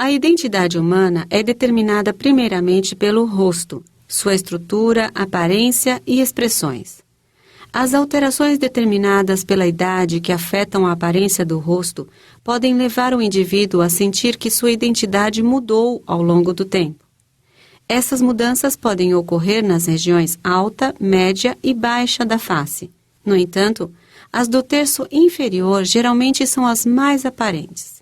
A identidade humana é determinada primeiramente pelo rosto, sua estrutura, aparência e expressões. As alterações determinadas pela idade que afetam a aparência do rosto podem levar o indivíduo a sentir que sua identidade mudou ao longo do tempo. Essas mudanças podem ocorrer nas regiões alta, média e baixa da face. No entanto, as do terço inferior geralmente são as mais aparentes.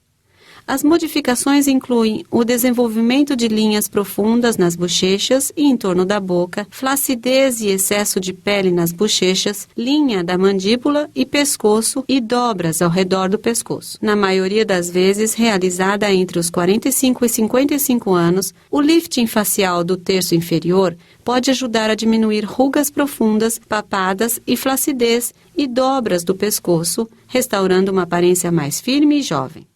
As modificações incluem o desenvolvimento de linhas profundas nas bochechas e em torno da boca, flacidez e excesso de pele nas bochechas, linha da mandíbula e pescoço e dobras ao redor do pescoço. Na maioria das vezes realizada entre os 45 e 55 anos, o lifting facial do terço inferior pode ajudar a diminuir rugas profundas, papadas e flacidez e dobras do pescoço, restaurando uma aparência mais firme e jovem.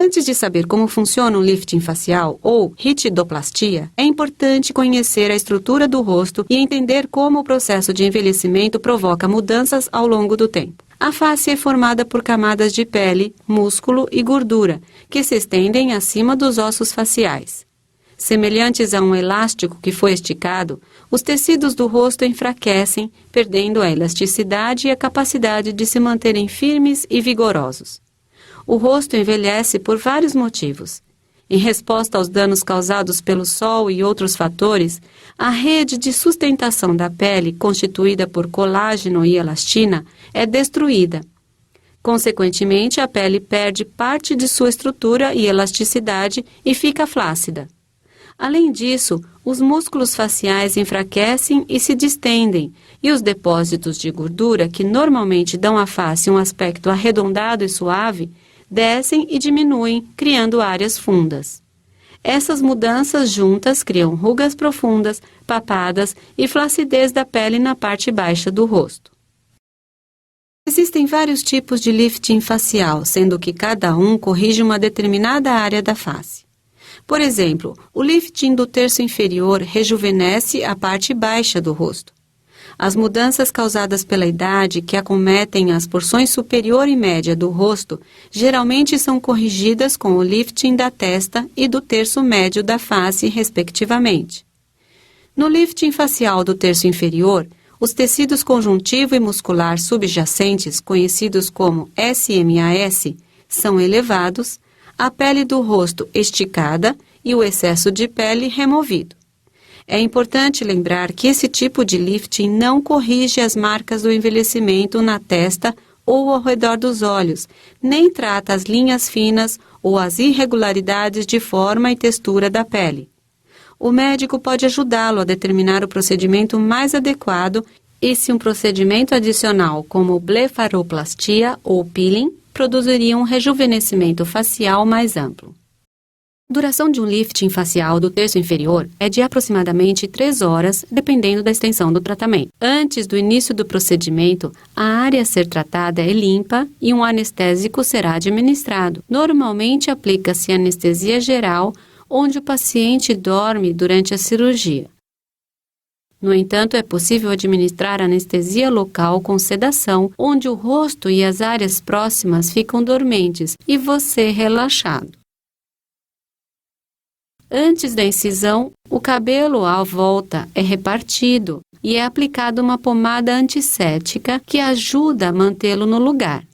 Antes de saber como funciona o lifting facial ou ritidoplastia, é importante conhecer a estrutura do rosto e entender como o processo de envelhecimento provoca mudanças ao longo do tempo. A face é formada por camadas de pele, músculo e gordura, que se estendem acima dos ossos faciais. Semelhantes a um elástico que foi esticado, os tecidos do rosto enfraquecem, perdendo a elasticidade e a capacidade de se manterem firmes e vigorosos. O rosto envelhece por vários motivos. Em resposta aos danos causados pelo sol e outros fatores, a rede de sustentação da pele, constituída por colágeno e elastina, é destruída. Consequentemente, a pele perde parte de sua estrutura e elasticidade e fica flácida. Além disso, os músculos faciais enfraquecem e se distendem, e os depósitos de gordura, que normalmente dão à face um aspecto arredondado e suave, descem e diminuem, criando áreas fundas. Essas mudanças juntas criam rugas profundas, papadas e flacidez da pele na parte baixa do rosto. Existem vários tipos de lifting facial, sendo que cada um corrige uma determinada área da face. Por exemplo, o lifting do terço inferior rejuvenesce a parte baixa do rosto. As mudanças causadas pela idade que acometem as porções superior e média do rosto geralmente são corrigidas com o lifting da testa e do terço médio da face, respectivamente. No lifting facial do terço inferior, os tecidos conjuntivo e muscular subjacentes, conhecidos como SMAS, são elevados, a pele do rosto esticada e o excesso de pele removido. É importante lembrar que esse tipo de lifting não corrige as marcas do envelhecimento na testa ou ao redor dos olhos, nem trata as linhas finas ou as irregularidades de forma e textura da pele. O médico pode ajudá-lo a determinar o procedimento mais adequado e se um procedimento adicional, como blefaroplastia ou peeling, produziria um rejuvenescimento facial mais amplo. A duração de um lifting facial do terço inferior é de aproximadamente 3 horas, dependendo da extensão do tratamento. Antes do início do procedimento, a área a ser tratada é limpa e um anestésico será administrado. Normalmente aplica-se anestesia geral, onde o paciente dorme durante a cirurgia. No entanto, é possível administrar anestesia local com sedação, onde o rosto e as áreas próximas ficam dormentes e você relaxado. Antes da incisão, o cabelo à volta é repartido e é aplicada uma pomada antisséptica que ajuda a mantê-lo no lugar.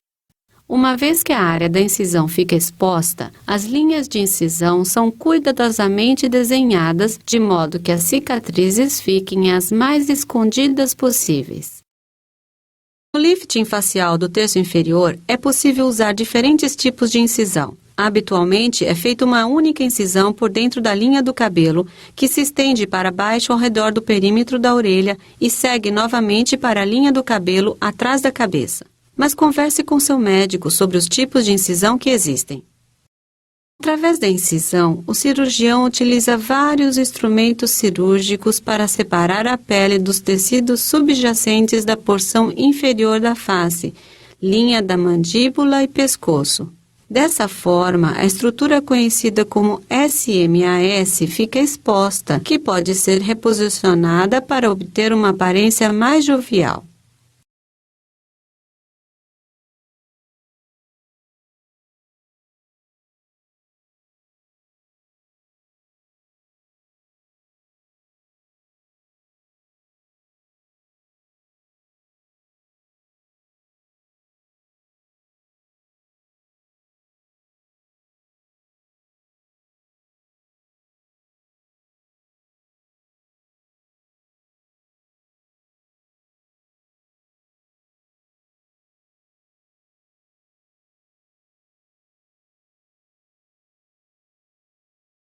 Uma vez que a área da incisão fica exposta, as linhas de incisão são cuidadosamente desenhadas de modo que as cicatrizes fiquem as mais escondidas possíveis. No lifting facial do terço inferior, é possível usar diferentes tipos de incisão. Habitualmente, é feita uma única incisão por dentro da linha do cabelo, que se estende para baixo ao redor do perímetro da orelha e segue novamente para a linha do cabelo atrás da cabeça. Mas converse com seu médico sobre os tipos de incisão que existem. Através da incisão, o cirurgião utiliza vários instrumentos cirúrgicos para separar a pele dos tecidos subjacentes da porção inferior da face, linha da mandíbula e pescoço. Dessa forma, a estrutura conhecida como SMAS fica exposta, que pode ser reposicionada para obter uma aparência mais jovial.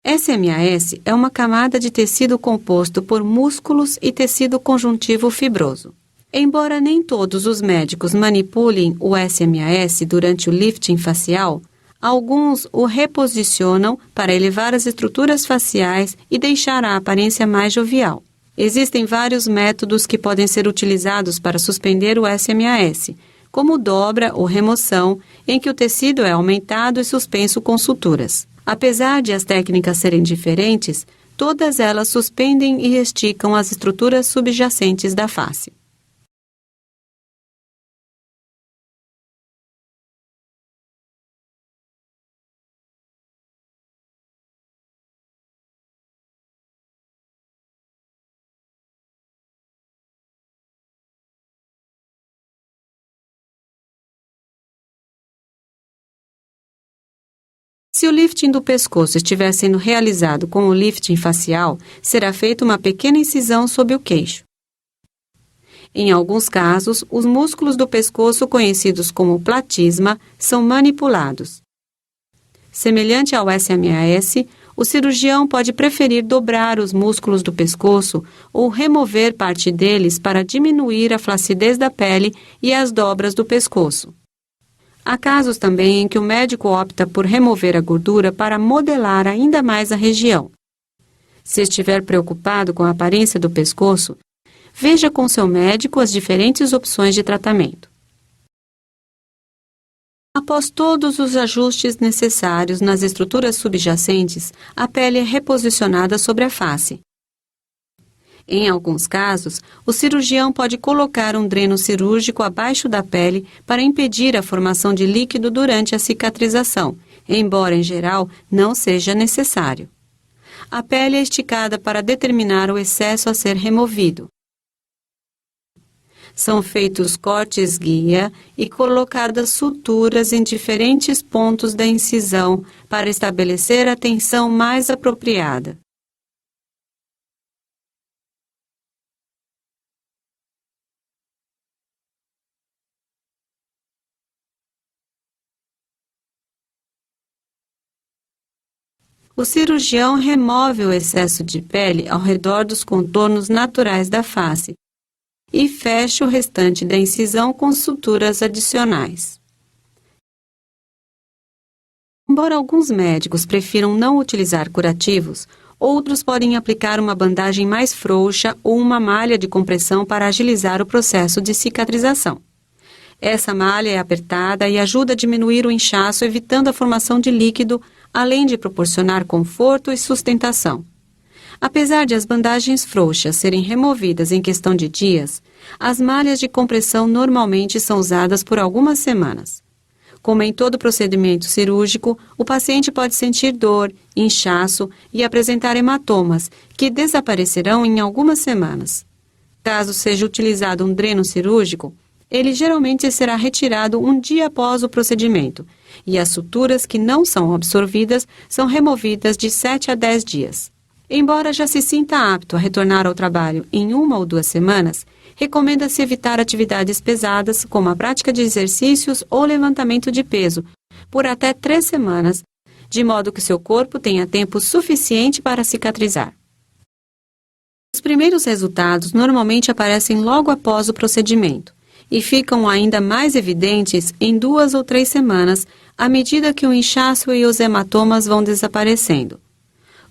SMAS é uma camada de tecido composto por músculos e tecido conjuntivo fibroso. Embora nem todos os médicos manipulem o SMAS durante o lifting facial, alguns o reposicionam para elevar as estruturas faciais e deixar a aparência mais jovial. Existem vários métodos que podem ser utilizados para suspender o SMAS, como dobra ou remoção, em que o tecido é aumentado e suspenso com suturas. Apesar de as técnicas serem diferentes, todas elas suspendem e esticam as estruturas subjacentes da face. Se o lifting do pescoço estiver sendo realizado com o lifting facial, será feita uma pequena incisão sob o queixo. Em alguns casos, os músculos do pescoço, conhecidos como platisma, são manipulados. Semelhante ao SMAS, o cirurgião pode preferir dobrar os músculos do pescoço ou remover parte deles para diminuir a flacidez da pele e as dobras do pescoço. Há casos também em que o médico opta por remover a gordura para modelar ainda mais a região. Se estiver preocupado com a aparência do pescoço, veja com seu médico as diferentes opções de tratamento. Após todos os ajustes necessários nas estruturas subjacentes, a pele é reposicionada sobre a face. Em alguns casos, o cirurgião pode colocar um dreno cirúrgico abaixo da pele para impedir a formação de líquido durante a cicatrização, embora em geral não seja necessário. A pele é esticada para determinar o excesso a ser removido. São feitos cortes guia e colocadas suturas em diferentes pontos da incisão para estabelecer a tensão mais apropriada. O cirurgião remove o excesso de pele ao redor dos contornos naturais da face e fecha o restante da incisão com suturas adicionais. Embora alguns médicos prefiram não utilizar curativos, outros podem aplicar uma bandagem mais frouxa ou uma malha de compressão para agilizar o processo de cicatrização. Essa malha é apertada e ajuda a diminuir o inchaço, evitando a formação de líquido, além de proporcionar conforto e sustentação. Apesar de as bandagens frouxas serem removidas em questão de dias, as malhas de compressão normalmente são usadas por algumas semanas. Como em todo procedimento cirúrgico, o paciente pode sentir dor, inchaço e apresentar hematomas, que desaparecerão em algumas semanas. Caso seja utilizado um dreno cirúrgico, ele geralmente será retirado um dia após o procedimento, e as suturas que não são absorvidas são removidas de 7 a 10 dias. Embora já se sinta apto a retornar ao trabalho em 1 ou 2 semanas, recomenda-se evitar atividades pesadas, como a prática de exercícios ou levantamento de peso, por até 3 semanas, de modo que seu corpo tenha tempo suficiente para cicatrizar. Os primeiros resultados normalmente aparecem logo após o procedimento e ficam ainda mais evidentes em 2 ou 3 semanas, à medida que o inchaço e os hematomas vão desaparecendo.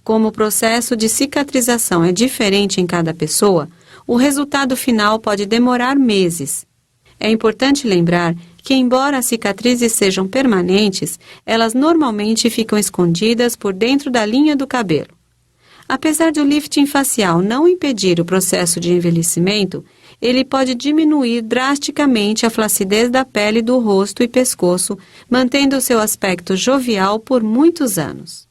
Como o processo de cicatrização é diferente em cada pessoa, o resultado final pode demorar meses. É importante lembrar que, embora as cicatrizes sejam permanentes, elas normalmente ficam escondidas por dentro da linha do cabelo. Apesar do lifting facial não impedir o processo de envelhecimento, ele pode diminuir drasticamente a flacidez da pele do rosto e pescoço, mantendo seu aspecto jovial por muitos anos.